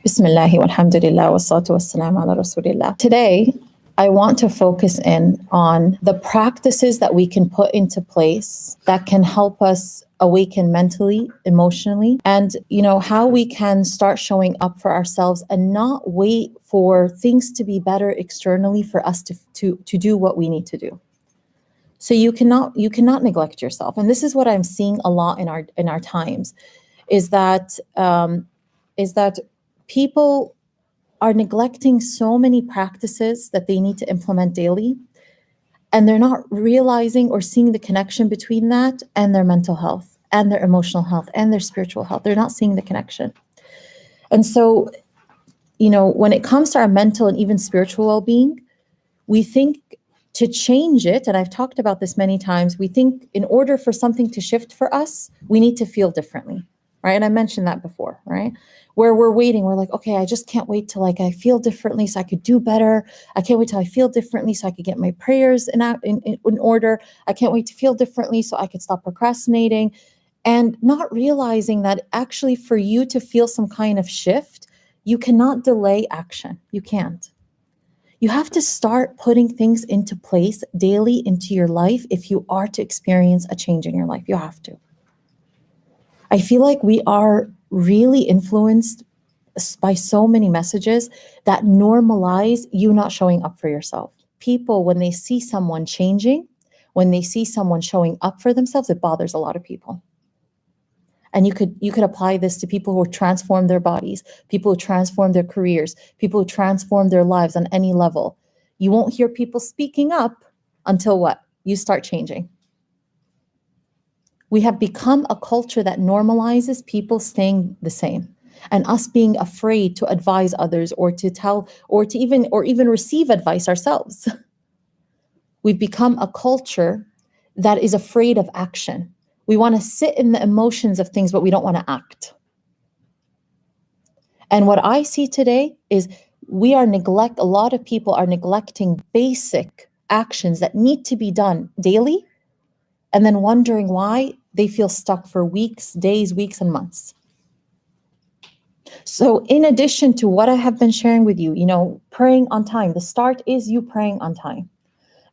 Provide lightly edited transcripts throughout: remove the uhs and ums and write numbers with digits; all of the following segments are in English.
Bismillahi walhamdulillah wassalatu wassalamu ala rasulillah. Today, I want to focus in on the practices that we can put into place that can help us awaken mentally, emotionally, and how we can start showing up for ourselves and not wait for things to be better externally for us to do what we need to do. So you cannot neglect yourself. And this is what I'm seeing a lot in our times, is that people are neglecting so many practices that they need to implement daily, and they're not realizing or seeing the connection between that and their mental health and their emotional health and their spiritual health. They're not seeing the connection. And so, when it comes to our mental and even spiritual well-being, we think to change it, and I've talked about this many times, we think in order for something to shift for us, we need to feel differently, right? And I mentioned that before, right? Where we're waiting, we're like, okay, I just can't wait till I feel differently so I could do better. I can't wait till I feel differently so I could get my prayers in order. I can't wait to feel differently so I could stop procrastinating. And not realizing that actually for you to feel some kind of shift, you cannot delay action. You can't. You have to start putting things into place daily into your life if you are to experience a change in your life. You have to. I feel like we are really influenced by so many messages that normalize you not showing up for yourself. People, when they see someone changing, when they see someone showing up for themselves, it bothers a lot of people. And you could apply this to people who transform their bodies, people who transform their careers, people who transform their lives on any level. You won't hear people speaking up until what? You start changing. We have become a culture that normalizes people staying the same, and us being afraid to advise others or to tell or even receive advice ourselves. We've become a culture that is afraid of action. We want to sit in the emotions of things, but we don't want to act. And what I see today is a lot of people are neglecting basic actions that need to be done daily, and then wondering why they feel stuck for weeks, days, weeks, and months. So in addition to what I have been sharing with you, praying on time, the start is you praying on time.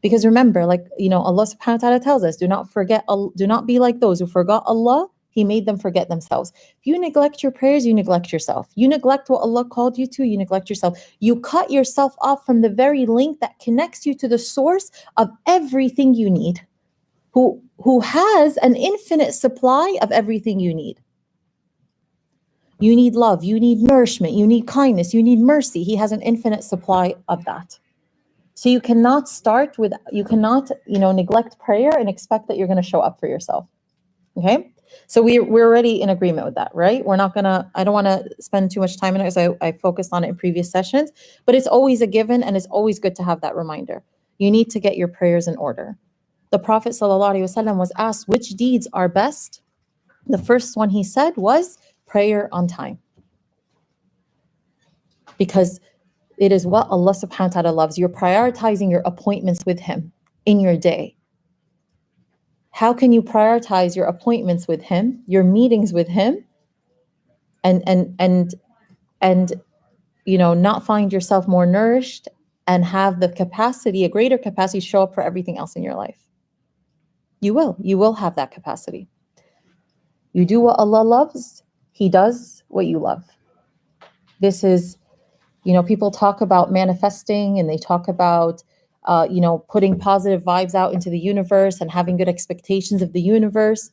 Because remember, Allah subhanahu wa ta'ala tells us, do not be like those who forgot Allah. He made them forget themselves. If you neglect your prayers, you neglect yourself. You neglect what Allah called you to, you neglect yourself. You cut yourself off from the very link that connects you to the source of everything you need, who has an infinite supply of everything you need. You need love, you need nourishment, you need kindness, you need mercy. He has an infinite supply of that. So you cannot neglect prayer and expect that you're going to show up for yourself. Okay? So we're already in agreement with that, right? I don't want to spend too much time on it because I focused on it in previous sessions, but it's always a given and it's always good to have that reminder. You need to get your prayers in order. The Prophet ﷺ was asked which deeds are best. The first one he said was prayer on time. Because it is what Allah subhanahu wa ta'ala loves. You're prioritizing your appointments with Him in your day. How can you prioritize your appointments with Him, your meetings with Him, and not find yourself more nourished and have the capacity, a greater capacity, to show up for everything else in your life? You will have that capacity. You do what Allah loves, He does what you love. This is, people talk about manifesting and they talk about, putting positive vibes out into the universe and having good expectations of the universe.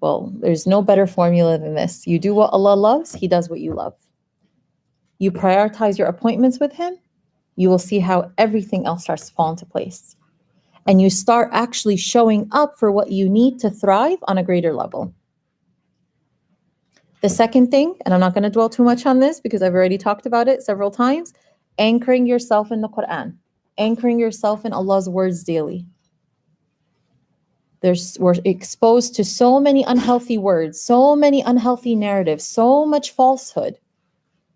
Well, there's no better formula than this. You do what Allah loves, He does what you love. You prioritize your appointments with Him, you will see how everything else starts to fall into place. And you start actually showing up for what you need to thrive on a greater level. The second thing, and I'm not going to dwell too much on this because I've already talked about it several times, anchoring yourself in the Quran, anchoring yourself in Allah's words daily. We're exposed to so many unhealthy words, so many unhealthy narratives, so much falsehood.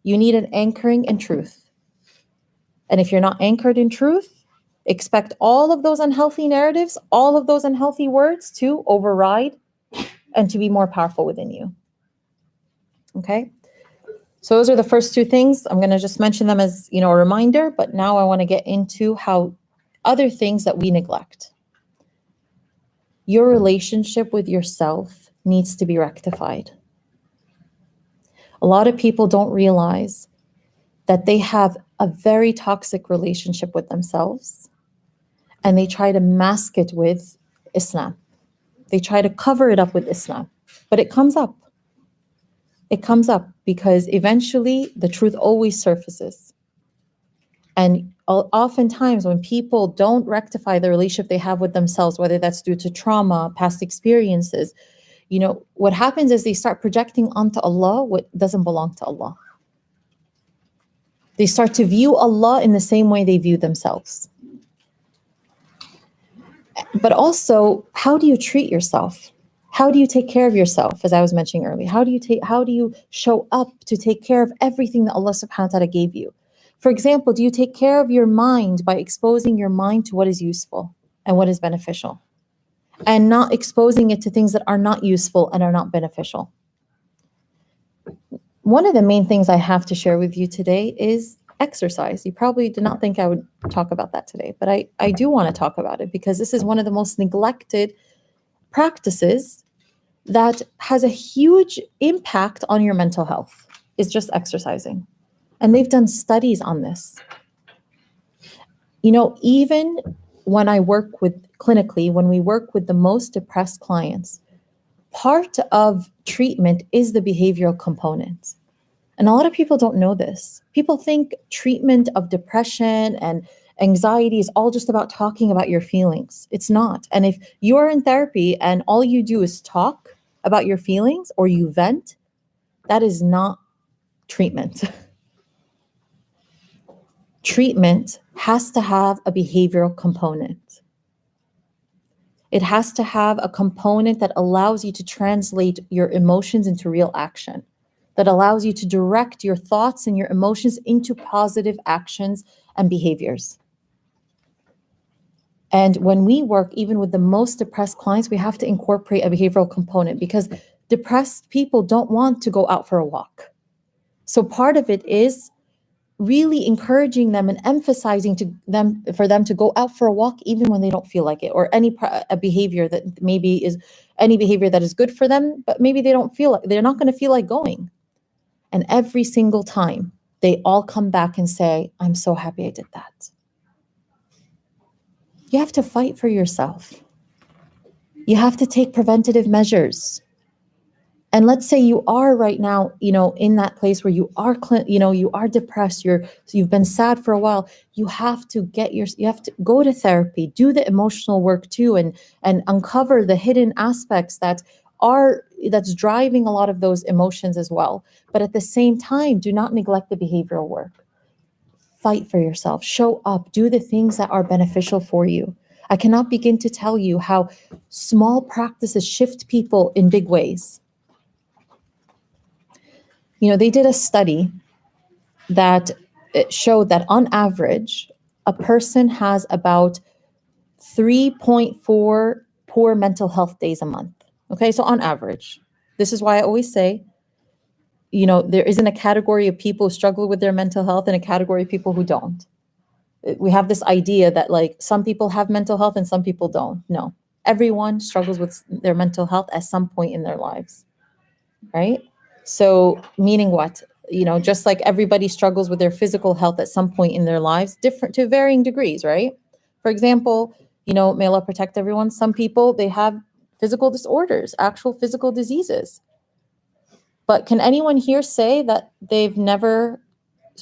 You need an anchoring in truth. And if you're not anchored in truth, expect all of those unhealthy narratives, all of those unhealthy words to override and to be more powerful within you. Okay? So those are the first two things. I'm going to just mention them as, a reminder, but now I want to get into how other things that we neglect. Your relationship with yourself needs to be rectified. A lot of people don't realize that they have a very toxic relationship with themselves, and they try to mask it with Islam. They try to cover it up with Islam, but it comes up. It comes up because eventually the truth always surfaces. And oftentimes when people don't rectify the relationship they have with themselves, whether that's due to trauma, past experiences, what happens is they start projecting onto Allah what doesn't belong to Allah. They start to view Allah in the same way they view themselves. But also, how do you treat yourself? How do you take care of yourself? As I was mentioning earlier, how do you show up to take care of everything that Allah subhanahu wa ta'ala gave you? For example, do you take care of your mind by exposing your mind to what is useful and what is beneficial, and not exposing it to things that are not useful and are not beneficial? One of the main things I have to share with you today is exercise. You probably did not think I would talk about that today, but I do want to talk about it because this is one of the most neglected practices that has a huge impact on your mental health, is just exercising. And they've done studies on this. Even when I work with clinically, when we work with the most depressed clients, part of treatment is the behavioral component. And a lot of people don't know this. People think treatment of depression and anxiety is all just about talking about your feelings. It's not. And if you are in therapy and all you do is talk about your feelings or you vent, that is not treatment. Treatment has to have a behavioral component. It has to have a component that allows you to translate your emotions into real action, that allows you to direct your thoughts and your emotions into positive actions and behaviors. And when we work, even with the most depressed clients, we have to incorporate a behavioral component because depressed people don't want to go out for a walk. So part of it is really encouraging them and emphasizing for them to go out for a walk even when they don't feel like it, or a behavior that maybe is any behavior that is good for them, but maybe they're not going to feel like going. And every single time they all come back and say, I'm so happy I did that. You have to fight for yourself. You have to take preventative measures. And let's say you are right now, in that place where you are, you are depressed, you've been sad for a while. You have to go to therapy, do the emotional work too, and uncover the hidden aspects that's driving a lot of those emotions as well. But at the same time, do not neglect the behavioral work. Fight for yourself, show up, do the things that are beneficial for you. I cannot begin to tell you how small practices shift people in big ways. They did a study that it showed that on average, a person has about 3.4 poor mental health days a month. Okay, so on average, this is why I always say, there isn't a category of people who struggle with their mental health and a category of people who don't. We have this idea that some people have mental health and some people don't. No, everyone struggles with their mental health at some point in their lives, right? So meaning what? Just like everybody struggles with their physical health at some point in their lives, different to varying degrees, right? For example, may Allah protect everyone. Some people, they have physical disorders, actual physical diseases. But can anyone here say that they've never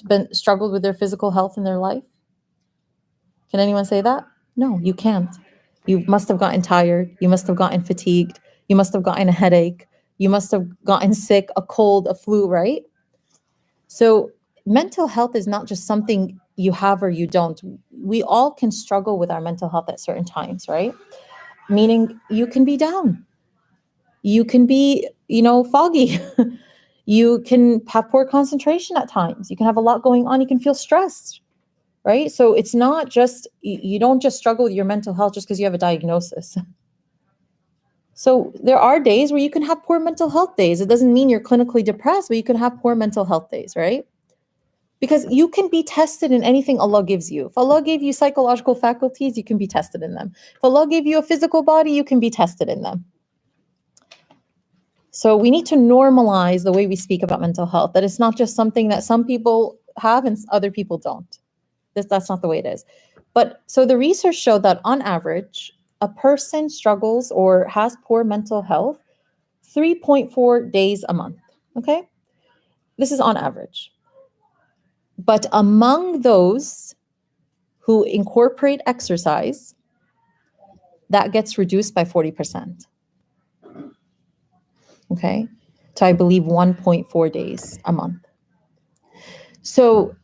been struggled with their physical health in their life? Can anyone say that? No, you can't. You must have gotten tired. You must have gotten fatigued. You must have gotten a headache. You must have gotten sick, a cold, a flu, right? So mental health is not just something you have or you don't. We all can struggle with our mental health at certain times, right? Meaning you can be down. You can be, foggy. You can have poor concentration at times. You can have a lot going on. You can feel stressed, right? So it's not just, you don't just struggle with your mental health just because you have a diagnosis. So there are days where you can have poor mental health days. It doesn't mean you're clinically depressed, but you can have poor mental health days, right? Because you can be tested in anything Allah gives you. If Allah gave you psychological faculties, you can be tested in them. If Allah gave you a physical body, you can be tested in them. So we need to normalize the way we speak about mental health, that it's not just something that some people have and other people don't. That's not the way it is. But so the research showed that on average, a person struggles or has poor mental health 3.4 days a month. Okay? This is on average. But among those who incorporate exercise, that gets reduced by 40%. Okay? To I believe 1.4 days a month. So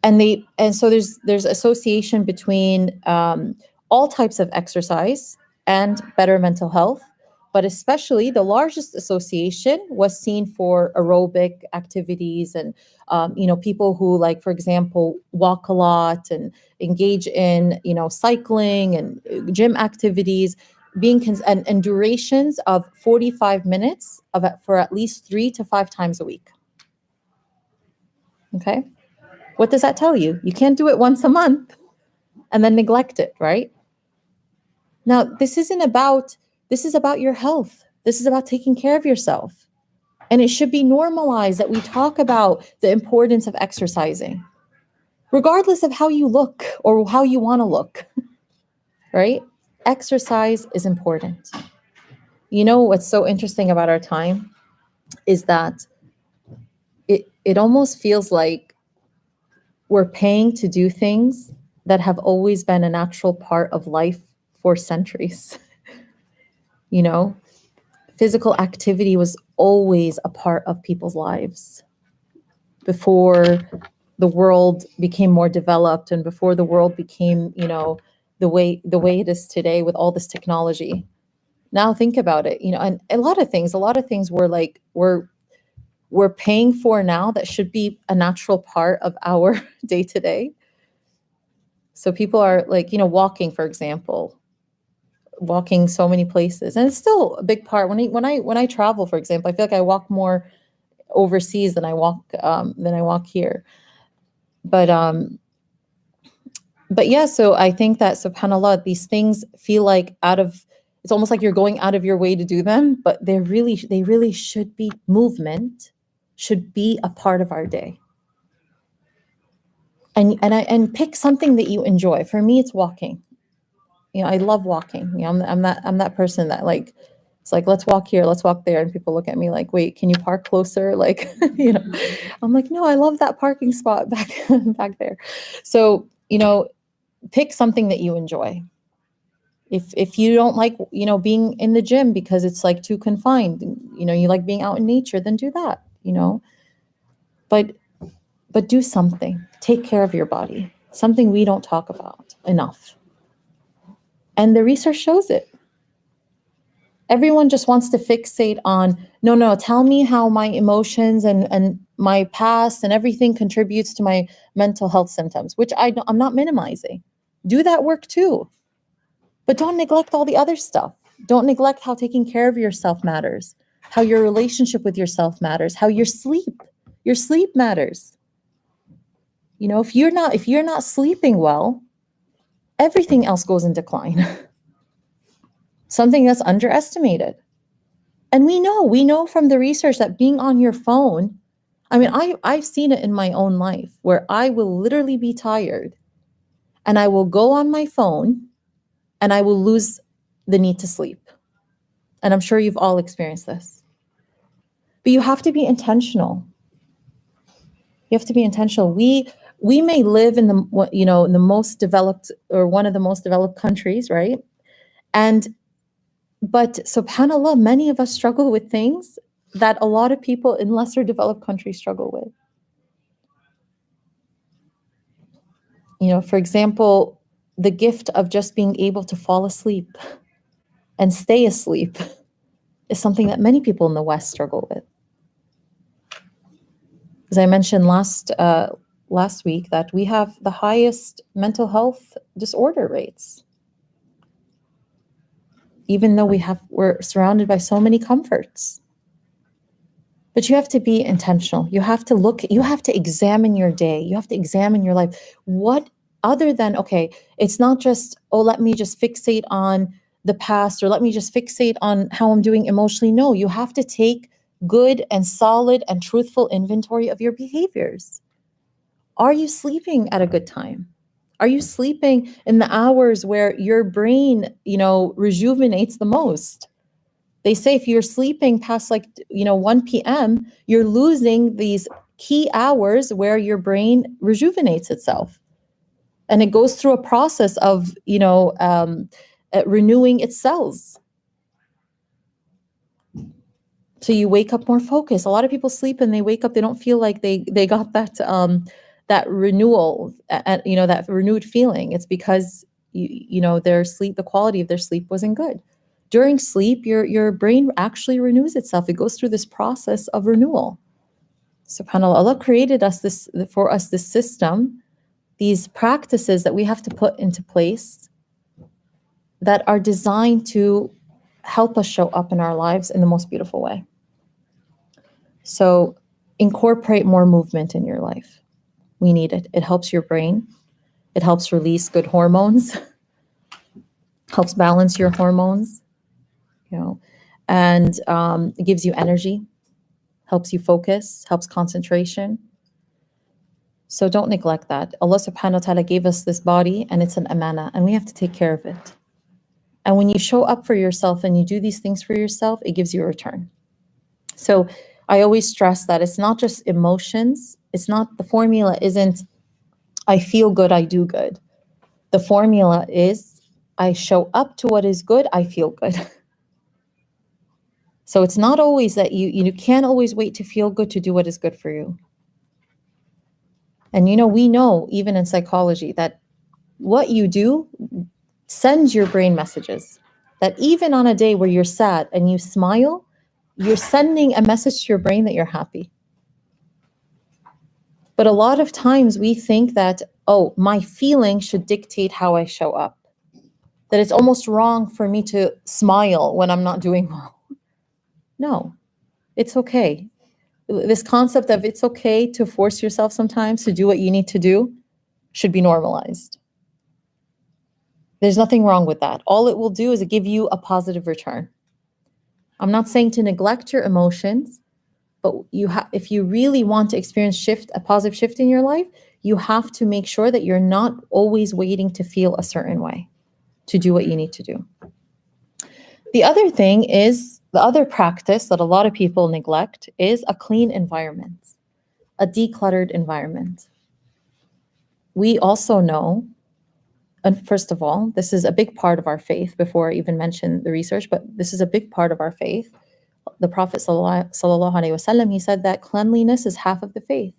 so there's association between all types of exercise and better mental health, but especially the largest association was seen for aerobic activities and people who, like, for example, walk a lot and engage in cycling and gym activities, and durations of 45 minutes for at least 3 to 5 times a week. Okay. What does that tell you? You can't do it once a month and then neglect it, right? Now, this is about your health. This is about taking care of yourself. And it should be normalized that we talk about the importance of exercising, regardless of how you look or how you want to look, right? Exercise is important. You know what's so interesting about our time is that it almost feels like we're paying to do things that have always been a natural part of life for centuries. Physical activity was always a part of people's lives before the world became more developed and before the world became, the way it is today with all this technology. Now think about it, and a lot of things we're paying for now that should be a natural part of our day to day. So people are like, walking, for example, walking so many places, and it's still a big part. When I travel, for example, I feel like I walk more overseas than I walk here. But yeah, so I think that, subhanallah, these things feel like it's almost like you're going out of your way to do them, but they really should be. Movement should be a part of our day. And pick something that you enjoy. For me, it's walking. I love walking. I'm that person that, like, it's like, let's walk here, let's walk there, and people look at me like, wait, can you park closer? Like, I'm like, no, I love that parking spot back there. So, pick something that you enjoy. If you don't like, being in the gym because it's like too confined, you like being out in nature, then do that, but do something. Take care of your body. Something we don't talk about enough. And the research shows it. Everyone just wants to fixate on, no, tell me how my emotions and my past and everything contributes to my mental health symptoms, which I'm not minimizing. Do that work too. But don't neglect all the other stuff. Don't neglect how taking care of yourself matters, how your relationship with yourself matters, how your sleep matters. If you're not sleeping well, everything else goes in decline. Something that's underestimated. And we know from the research that being on your phone, I mean, I've seen it in my own life where I will literally be tired and I will go on my phone and I will lose the need to sleep. And I'm sure you've all experienced this. But you have to be intentional. You have to be intentional. We may live in the most developed, or one of the most developed countries, right? But subhanAllah, many of us struggle with things that a lot of people in lesser developed countries struggle with. For example, the gift of just being able to fall asleep and stay asleep is something that many people in the West struggle with. As I mentioned last week, that we have the highest mental health disorder rates. even though we're surrounded by so many comforts. But you have to be intentional. You have to examine your day. You have to examine your life. What other than, okay, it's not just, oh, let me just fixate on the past, or let me just fixate on how I'm doing emotionally. No, you have to take good and solid and truthful inventory of your behaviors. Are you sleeping at a good time? Are you sleeping in the hours where your brain, rejuvenates the most? They say if you're sleeping past 1 p.m., you're losing these key hours where your brain rejuvenates itself. And it goes through a process of, renewing its cells. So you wake up more focused. A lot of people sleep and they wake up, they don't feel like they got that renewal, that renewed feeling. It's because their sleep, the quality of their sleep wasn't good. During sleep, your brain actually renews itself. It goes through this process of renewal. SubhanAllah, Allah created for us this system, these practices that we have to put into place that are designed to help us show up in our lives in the most beautiful way. So incorporate more movement in your life. We need it. It helps your brain. It helps release good hormones, helps balance your hormones, and it gives you energy, helps you focus, helps concentration. So don't neglect that. Allah subhanahu wa ta'ala gave us this body and it's an amana and we have to take care of it. And when you show up for yourself and you do these things for yourself, it gives you a return. So I always stress that it's not just emotions. The formula isn't, I feel good, I do good. The formula is, I show up to what is good, I feel good. So it's not always that you can't always wait to feel good to do what is good for you. And we know, even in psychology, that what you do sends your brain messages. That even on a day where you're sad and you smile, you're sending a message to your brain that you're happy. But a lot of times we think that, oh, my feeling should dictate how I show up. That it's almost wrong for me to smile when I'm not doing well. No, it's okay. This concept of it's okay to force yourself sometimes to do what you need to do should be normalized. There's nothing wrong with that. All it will do is give you a positive return. I'm not saying to neglect your emotions, but if you really want to experience a positive shift in your life, you have to make sure that you're not always waiting to feel a certain way to do what you need to do. The other thing is, the other practice that a lot of people neglect is a clean environment, a decluttered environment. We also know, and first of all, this is a big part of our faith, before I even mention the research, but this is a big part of our faith. The Prophet sallallahu alaihi wasallam, he said that cleanliness is half of the faith.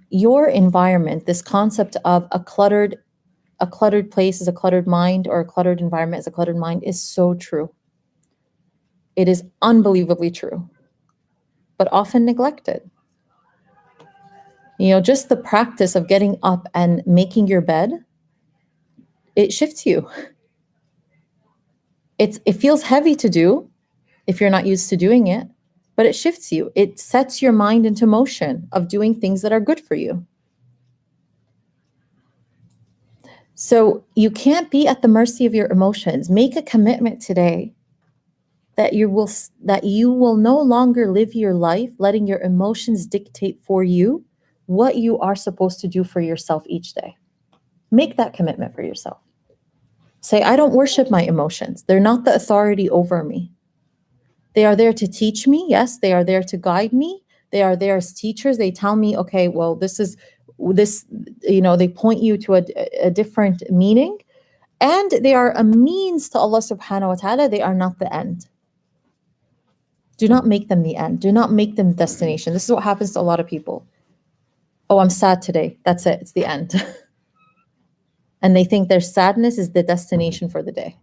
Your environment, this concept of a cluttered place is a cluttered mind, or a cluttered environment is a cluttered mind, is so true. It is unbelievably true, but often neglected. Just the practice of getting up and making your bed, it shifts you. It feels heavy to do if you're not used to doing it, but it shifts you. It sets your mind into motion of doing things that are good for you. So you can't be at the mercy of your emotions. Make a commitment today that you will no longer live your life letting your emotions dictate for you what you are supposed to do for yourself each day. Make that commitment for yourself. Say, I don't worship my emotions. They're not the authority over me. They are there to teach me. Yes, they are there to guide me. They are there as teachers. They tell me, okay, well, this, they point you to a different meaning. And they are a means to Allah subhanahu wa ta'ala. They are not the end. Do not make them the end. Do not make them destination. This is what happens to a lot of people. Oh, I'm sad today. That's it. It's the end. And they think their sadness is the destination for the day.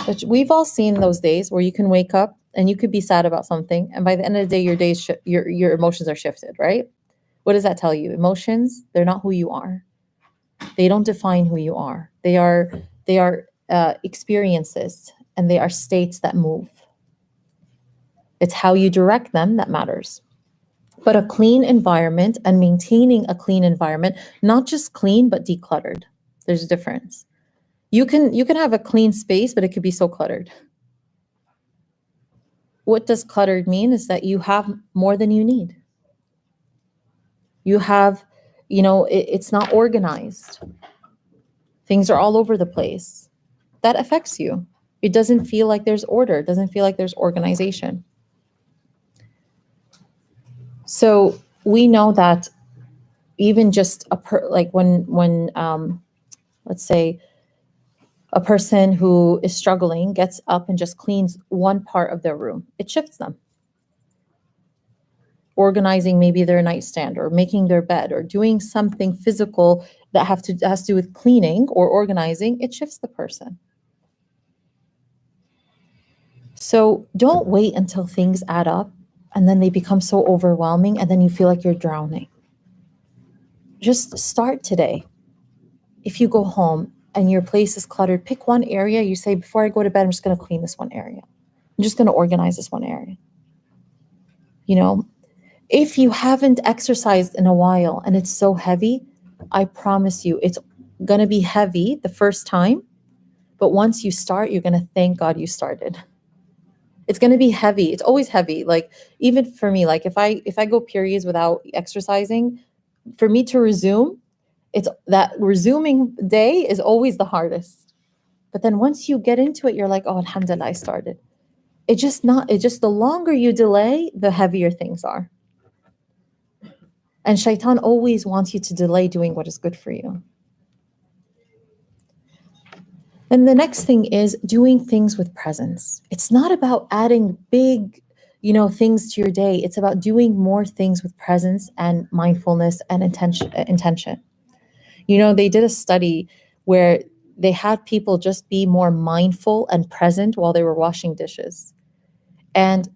But we've all seen those days where you can wake up and you could be sad about something, and by the end of the day, your emotions are shifted, right? What does that tell you? Emotions, they're not who you are. They don't define who you are. They are experiences, and they are states that move. It's how you direct them that matters. But a clean environment and maintaining a clean environment, not just clean, but decluttered. There's a difference. You can have a clean space, but it could be so cluttered. What does cluttered mean is that you have more than you need. You have, it's not organized. Things are all over the place. That affects you. It doesn't feel like there's order. It doesn't feel like there's organization. So we know that even just like when let's say a person who is struggling gets up and just cleans one part of their room, it shifts them. Organizing maybe their nightstand or making their bed or doing something physical that has to do with cleaning or organizing, it shifts the person. So don't wait until things add up and then they become so overwhelming and then you feel like you're drowning. Just start today. If you go home and your place is cluttered, pick one area. You say, before I go to bed, I'm just going to clean this one area. I'm just going to organize this one area. If you haven't exercised in a while and it's so heavy, I promise you it's going to be heavy the first time. But once you start, you're going to thank God you started. It's going to be heavy. It's always heavy. Like even for me, like if I go periods without exercising, for me to resume, it's that resuming day is always the hardest. But then once you get into it, you're like, oh, alhamdulillah, I started. It's just the longer you delay, the heavier things are. And shaitan always wants you to delay doing what is good for you. And the next thing is doing things with presence. It's not about adding big, things to your day. It's about doing more things with presence and mindfulness and intention. They did a study where they had people just be more mindful and present while they were washing dishes. And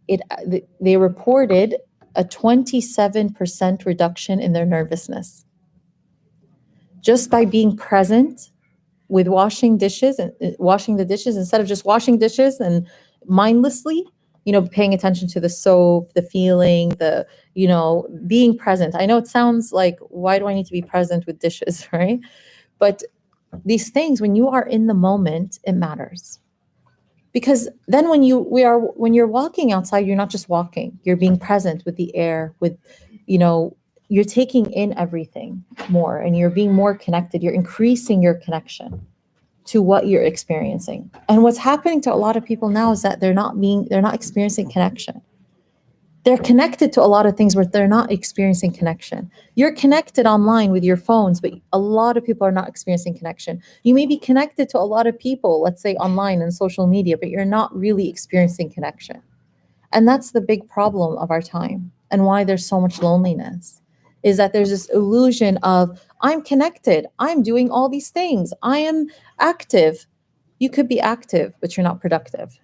they reported a 27% reduction in their nervousness. Just by being present with washing dishes and washing the dishes instead of just washing dishes and mindlessly, paying attention to the soap, the feeling, being present. I know it sounds like, why do I need to be present with dishes, right? But these things, when you are in the moment, it matters. Because then when you're walking outside, you're not just walking, you're being present with the air, with, you're taking in everything more and you're being more connected. You're increasing your connection to what you're experiencing. And what's happening to a lot of people now is that they're not experiencing connection. They're connected to a lot of things, but they're not experiencing connection. You're connected online with your phones, but a lot of people are not experiencing connection. You may be connected to a lot of people, let's say online and social media, but you're not really experiencing connection. And that's the big problem of our time and why there's so much loneliness, is that there's this illusion of, I'm connected, I'm doing all these things, I am active. You could be active, but you're not productive.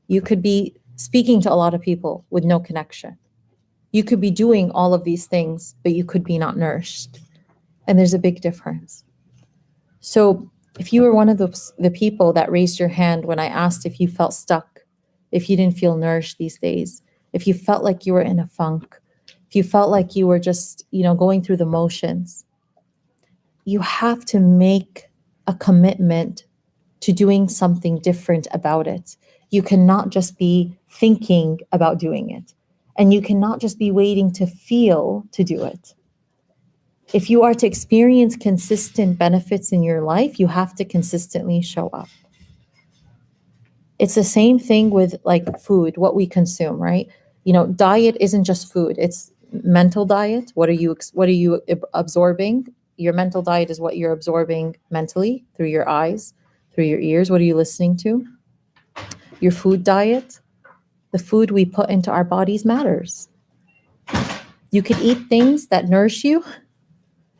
You could be speaking to a lot of people with no connection. You could be doing all of these things, but you could be not nourished. And there's a big difference. So if you were one of the people that raised your hand when I asked if you felt stuck, if you didn't feel nourished these days, if you felt like you were in a funk, if you felt like you were just, going through the motions, you have to make a commitment to doing something different about it. You cannot just be thinking about doing it. And you cannot just be waiting to feel to do it. If you are to experience consistent benefits in your life, you have to consistently show up. It's the same thing with like food, what we consume, right? Diet isn't just food, it's mental diet. What are you absorbing? Your mental diet is what you're absorbing mentally through your eyes, through your ears. What are you listening to? Your food diet, the food we put into our bodies matters. You could eat things that nourish you,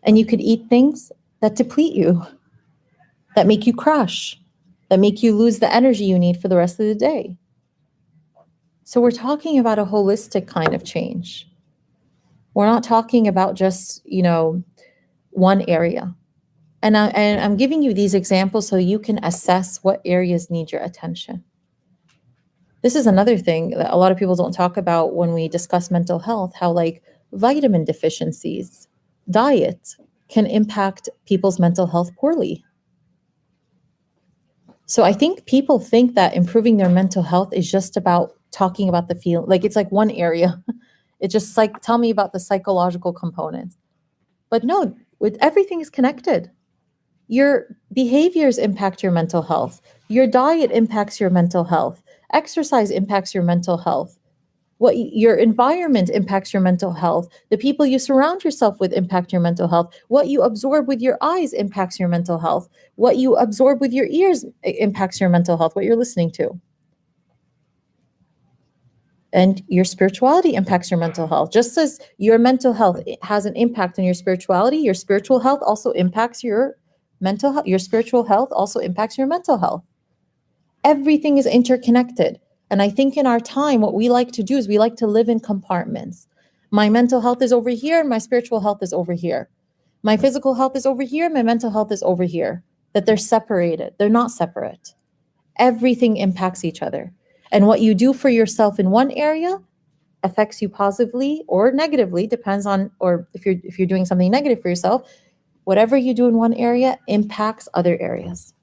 and you could eat things that deplete you, that make you crash, that make you lose the energy you need for the rest of the day. So we're talking about a holistic kind of change. We're not talking about just, one area. And I'm giving you these examples so you can assess what areas need your attention. This is another thing that a lot of people don't talk about when we discuss mental health, how like vitamin deficiencies, diet can impact people's mental health poorly. So I think people think that improving their mental health is just about talking about the feel, like it's like one area. It's just like, tell me about the psychological components. But no, with everything is connected. Your behaviors impact your mental health. Your diet impacts your mental health. Exercise impacts your mental health. Your environment impacts your mental health. The people you surround yourself with impact your mental health. What you absorb with your eyes impacts your mental health. What you absorb with your ears impacts your mental health, what you're listening to. And your spirituality impacts your mental health. Just as your mental health has an impact on your spiritual health also impacts your mental health. Your spiritual health also impacts your mental health. Everything is interconnected. And I think in our time, what we like to do is we like to live in compartments. My mental health is over here, and my spiritual health is over here. My physical health is over here, my mental health is over here. That they're separated. They're not separate. Everything impacts each other. And what you do for yourself in one area affects you positively or negatively, depends on, or if you're doing something negative for yourself, whatever you do in one area impacts other areas.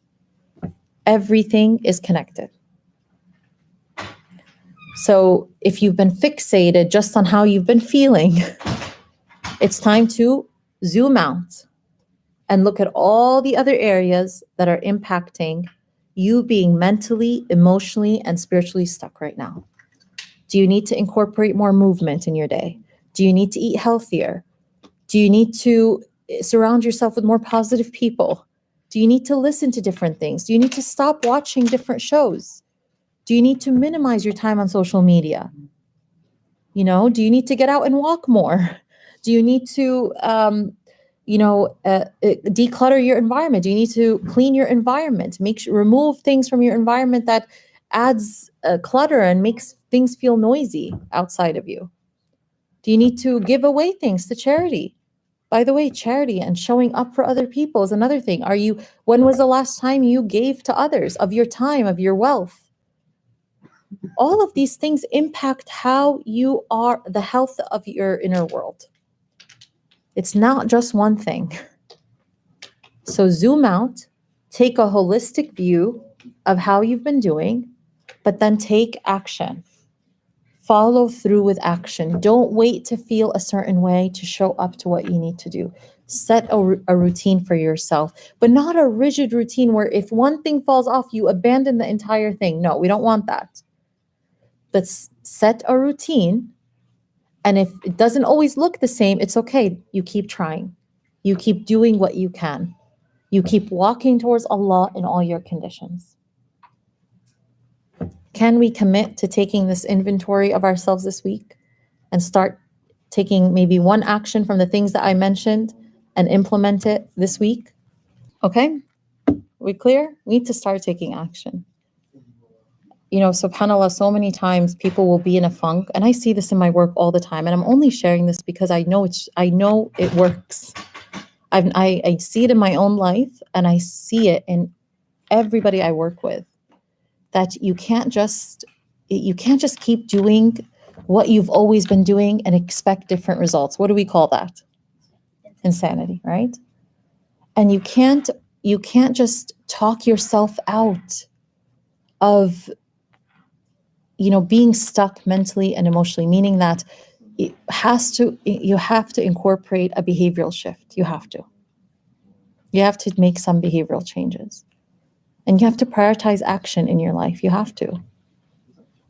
Everything is connected. So if you've been fixated just on how you've been feeling, it's time to zoom out and look at all the other areas that are impacting you being mentally, emotionally, and spiritually stuck right now. Do you need to incorporate more movement in your day? Do you need to eat healthier? Do you need to surround yourself with more positive people? Do you need to listen to different things? Do you need to stop watching different shows? Do you need to minimize your time on social media? Do you need to get out and walk more? Do you need to, declutter your environment? Do you need to clean your environment? Remove things from your environment that adds clutter and makes things feel noisy outside of you? Do you need to give away things to charity? By the way, charity and showing up for other people is another thing. When was the last time you gave to others of your time, of your wealth? All of these things impact how you are, the health of your inner world. It's not just one thing. So zoom out, take a holistic view of how you've been doing, but then take action. Follow through with action. Don't wait to feel a certain way to show up to what you need to do. Set a routine for yourself, but not a rigid routine where if one thing falls off, you abandon the entire thing. No, we don't want that. But set a routine. And if it doesn't always look the same, it's okay. You keep trying. You keep doing what you can. You keep walking towards Allah in all your conditions. Can we commit to taking this inventory of ourselves this week and start taking maybe one action from the things that I mentioned and implement it this week? Okay, we clear? We need to start taking action. SubhanAllah, so many times people will be in a funk, and I see this in my work all the time, and I'm only sharing this because I know it works. I see it in my own life, and I see it in everybody I work with, that you can't just keep doing what you've always been doing and expect different results. What do we call that? Insanity, right? And you can't just talk yourself out of being stuck mentally and emotionally, meaning that you have to incorporate a behavioral shift. You have to make some behavioral changes, and you have to prioritize action in your life. You have to.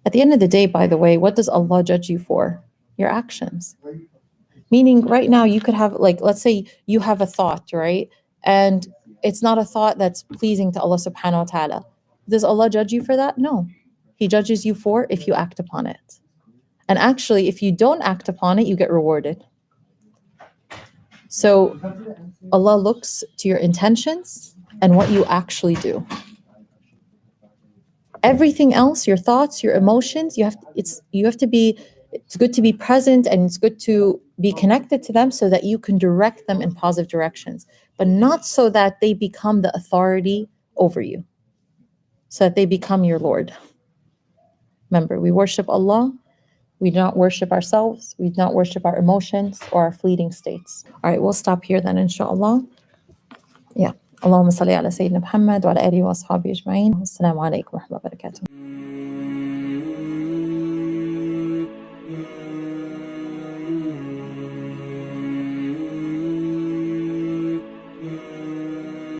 At the end of the day, by the way, what does Allah judge you for? Your actions. Meaning right now you could have, like, let's say you have a thought, right? And it's not a thought that's pleasing to Allah subhanahu wa ta'ala. Does Allah judge you for that? No. He judges you for if you act upon it. And actually, if you don't act upon it, you get rewarded. So Allah looks to your intentions and what you actually do. Everything else, your thoughts, your emotions, it's good to be present, and it's good to be connected to them so that you can direct them in positive directions. but not so that they become the authority over you, so that they become your Lord. Remember, we worship Allah. We do not worship ourselves. We do not worship our emotions or our fleeting states. All right, we'll stop here then, inshallah. Yeah. اللهم صل على سيدنا محمد وعلى آله وأصحابه أجمعين. السلام عليكم ورحمة الله وبركاته.